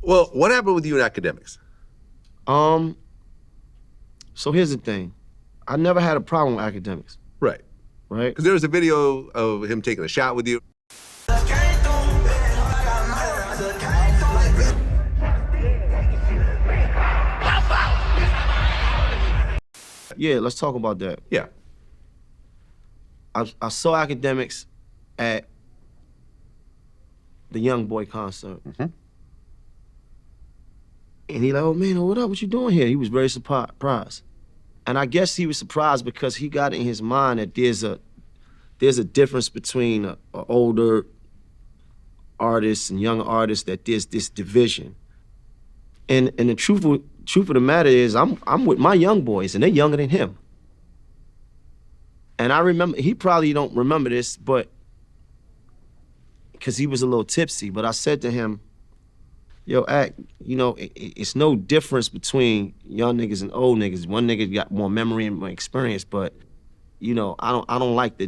Well, what happened with you and Akademiks? So here's the thing. I never had a problem with Akademiks. Right. Right? Because there was a video of him taking a shot with you. Yeah, let's talk about that. Yeah. I saw Akademiks at the YoungBoy concert. Mm-hmm. And he like, oh, man, what up? What you doing here? He was very surprised. And I guess he was surprised because he got in his mind that there's a difference between an older artist and young artists, that there's this division. And the truth of the matter is, I'm with my young boys, and they're younger than him. And I remember, he probably don't remember this, but because he was a little tipsy, but I said to him, yo, Ak, you know, it's no difference between young niggas and old niggas. One nigga got more memory and more experience, but you know, I don't like to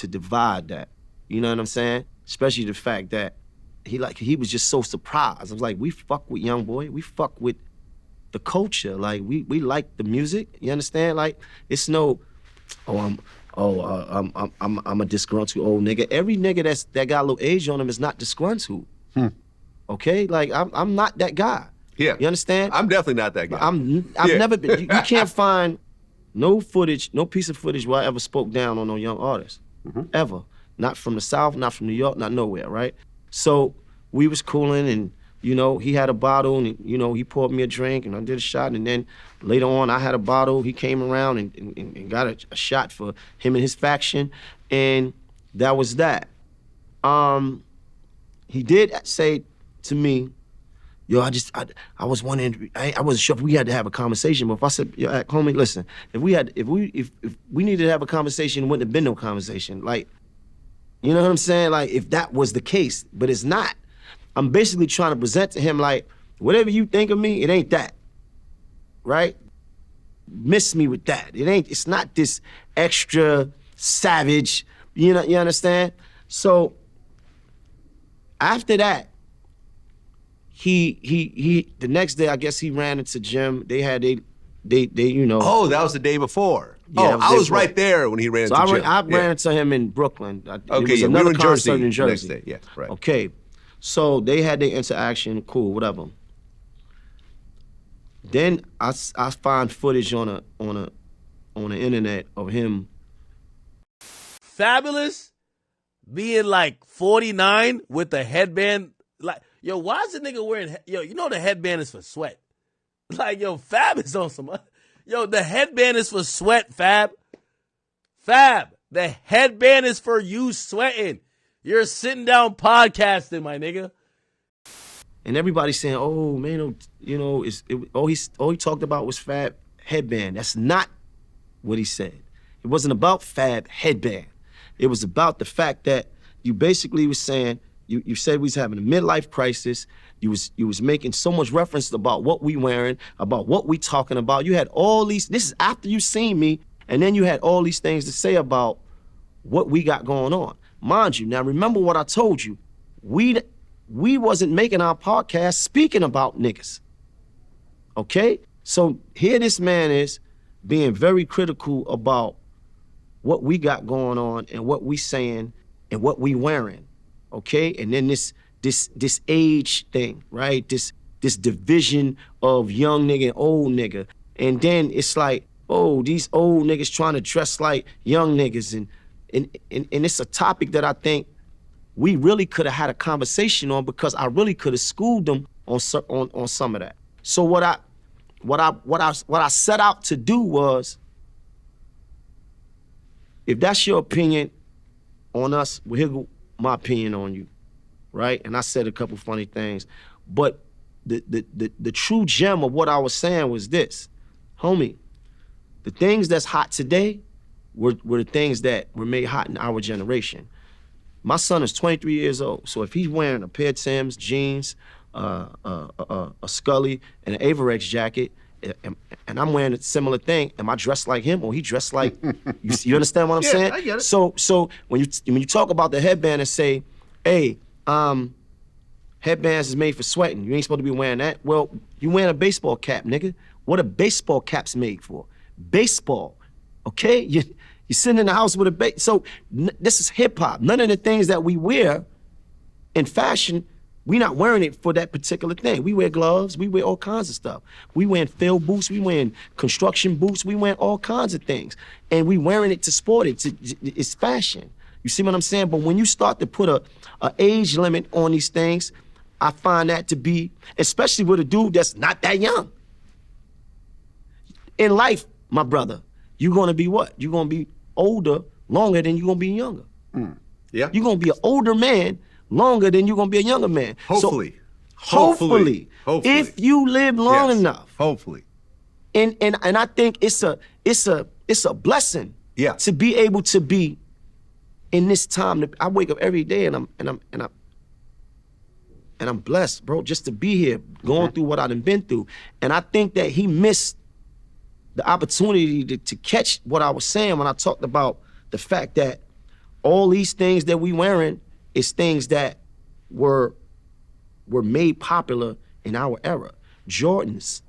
divide that. You know what I'm saying? Especially the fact that he was just so surprised. I was like, we fuck with YoungBoy, we fuck with the culture. Like we like the music. You understand? Like it's no, I'm a disgruntled old nigga. Every nigga that got a little age on him is not disgruntled. Okay, like I'm not that guy. Yeah, you understand? I'm definitely not that guy. I've never been. You can't find no footage, no piece of footage where I ever spoke down on no young artist, ever. Not from the South, not from New York, not nowhere, right? So we was cooling, and you know he had a bottle, and you know he poured me a drink, and I did a shot, and then later on I had a bottle. He came around and got a shot for him and his faction, and that was that. He did say to me, yo, I was wondering, I wasn't sure if we had to have a conversation, but if I said, yo, homie, listen, if we needed to have a conversation, it wouldn't have been no conversation. Like, you know what I'm saying? Like, if that was the case, but it's not. I'm basically trying to present to him, like, whatever you think of me, it ain't that, right? Miss me with that. It's not this extra savage, you understand? So, after that, he the next day, I guess he ran into Jim. They you know. Oh, that was the day before. Yeah, I was right there when he ran into Jim. I ran into him in Brooklyn. Okay, we were in Jersey. In Jersey. Next day. Yeah, right. Okay, so they had their interaction. Cool, whatever. Then I find footage on the internet of him. Fabulous being like 49 with the headband. Like, yo, why is the nigga wearing, yo, you know the headband is for sweat. Like, yo, Fab is on some, yo, the headband is for sweat, Fab. Fab, the headband is for you sweating. You're sitting down podcasting, my nigga. And everybody's saying, oh, man, you know, all he talked about was Fab headband. That's not what he said. It wasn't about Fab headband. It was about the fact that you basically was saying, you said we was having a midlife crisis. You was making so much reference about what we wearing, about what we talking about. You had all these, this is after you seen me, and then you had all these things to say about what we got going on. Mind you, now remember what I told you. We wasn't making our podcast speaking about niggas. Okay? So here this man is being very critical about what we got going on and what we saying and what we wearing. Okay, and then this age thing, right? This division of young nigga and old nigga, and then it's like, oh, these old niggas trying to dress like young niggas, and it's a topic that I think we really could have had a conversation on, because I really could have schooled them on some of that. So what I set out to do was, if that's your opinion on us, well, here go my opinion on you, right? And I said a couple funny things, but the true gem of what I was saying was this, homie, the things that's hot today were the things that were made hot in our generation. My son is 23 years old, so if he's wearing a pair of Tim's, jeans, a Scully, and an Averex jacket, and I'm wearing a similar thing, am I dressed like him, or he dressed like, you understand what I'm saying? I get it. So when you talk about the headband and say, hey, Headbands is made for sweating. You ain't supposed to be wearing that. Well, you wearing a baseball cap, nigga. What are baseball caps made for? Baseball, okay? You're sitting in the house with a so this is hip hop. None of the things that we wear in fashion, we not wearing it for that particular thing. We wear gloves, we wear all kinds of stuff. We wearing field boots, we wearing construction boots, we wearing all kinds of things. And we wearing it to sport it, it's fashion. You see what I'm saying? But when you start to put a age limit on these things, I find that to be, especially with a dude that's not that young. In life, my brother, you're gonna be what? You're gonna be older longer than you're gonna be younger. Yeah. You're gonna be an older man longer than you're gonna be a younger man. Hopefully. So, hopefully. If you live long enough. Hopefully. And I think it's a blessing to be able to be in this time. I wake up every day and I'm blessed, bro, just to be here, going through what I've been through. And I think that he missed the opportunity to catch what I was saying when I talked about the fact that all these things that we wearing is things that were made popular in our era. Jordans,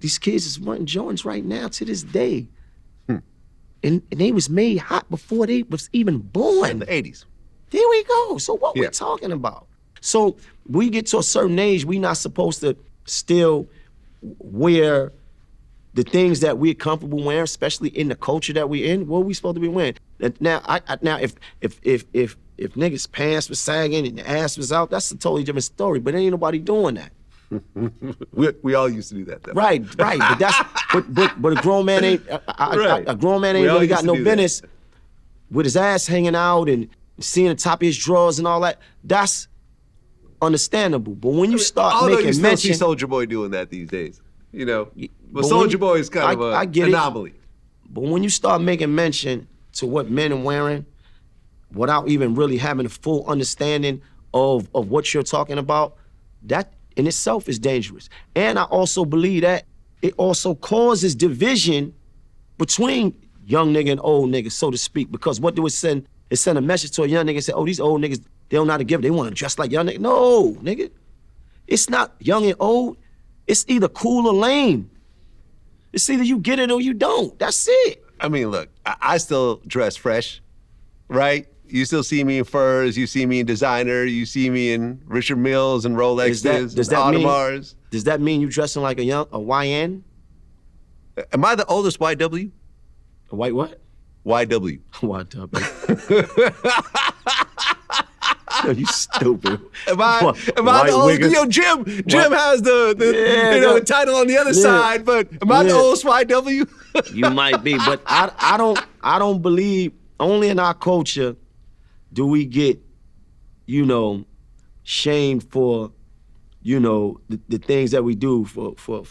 these kids is wearing Jordans right now to this day. And they was made hot before they was even born. In the 80s. There we go. So what we talking about? So we get to a certain age, we not supposed to still wear the things that we're comfortable wearing, especially in the culture that we're in. What are we supposed to be wearing? Now, if niggas' pants was sagging and the ass was out, that's a totally different story. But ain't nobody doing that. we all used to do that, though. Right. But that's but a grown man ain't a grown man ain't really got no business with his ass hanging out and seeing the top of his drawers and all that. That's understandable. But when you start making you still mention, see Soulja Boy doing that these days, you know. But Soulja Boy is kind of an anomaly. But when you start making mention to what men are wearing, without even really having a full understanding of what you're talking about, that in itself is dangerous. And I also believe that it also causes division between young nigga and old nigga, so to speak. Because what do it send? It send a message to a young nigga and say, oh, these old niggas, they don't know how to give. They want to dress like young niggas. No, nigga. It's not young and old. It's either cool or lame. It's either you get it or you don't. That's it. I mean, look, I still dress fresh, right? You still see me in furs, you see me in designer, you see me in Richard Milles and Rolexes, and Audemars. Does that mean you dressing like a YN? Am I the oldest YW? A white what? YW. YW. Yo, you stupid. Am I the oldest? Yo, Jim has the title on the other side, but am I the oldest YW? You might be, but I don't believe, only in our culture do we get, shamed for, the things that we do for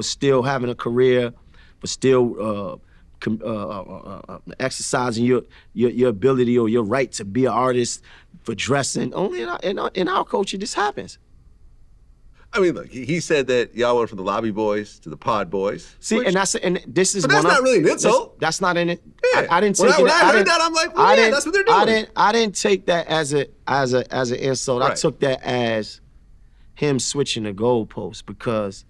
still having a career, for still exercising your ability or your right to be an artist, for dressing. Only in our culture this happens. I mean, look, he said that y'all went from the lobby boys to the pod boys. See, and this is. But that's not really an insult. That's not in it. Yeah. I didn't take it. When I heard that, I'm like, well, yeah, that's what they're doing. I didn't take that as an insult. Right. I took that as him switching the goalposts, because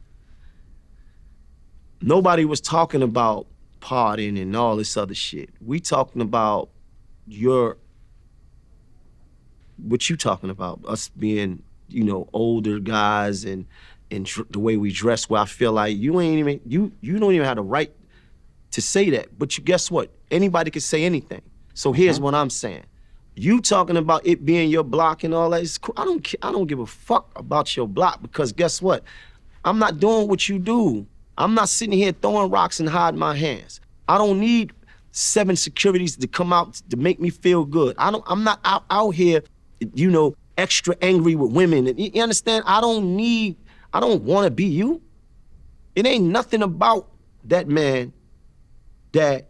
nobody was talking about partying and all this other shit. We talking about what you talking about, us being, older guys and the way we dress, where I feel like you don't even have the right to say that. But guess what? Anybody can say anything. So here's what I'm saying. You talking about it being your block and all that, it's cool. I don't give a fuck about your block, because guess what? I'm not doing what you do. I'm not sitting here throwing rocks and hiding my hands. I don't need 7 securities to come out to make me feel good. I'm not out here, extra angry with women. You understand? I don't want to be you. It ain't nothing about that man that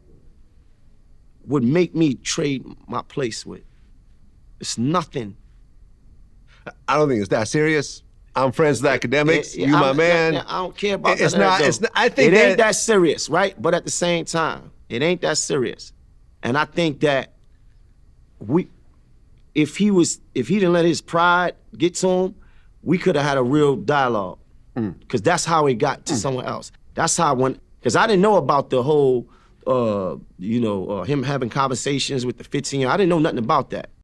would make me trade my place with. It's nothing. I don't think it's that serious. I'm friends with Akademiks. You my man. I don't care about it's that. I think it ain't that serious, right? But at the same time, it ain't that serious. And I think that if he didn't let his pride get to him, we could have had a real dialogue. Because that's how it got to someone else. That's how because I didn't know about the whole, him having conversations with the 15-year. I didn't know nothing about that.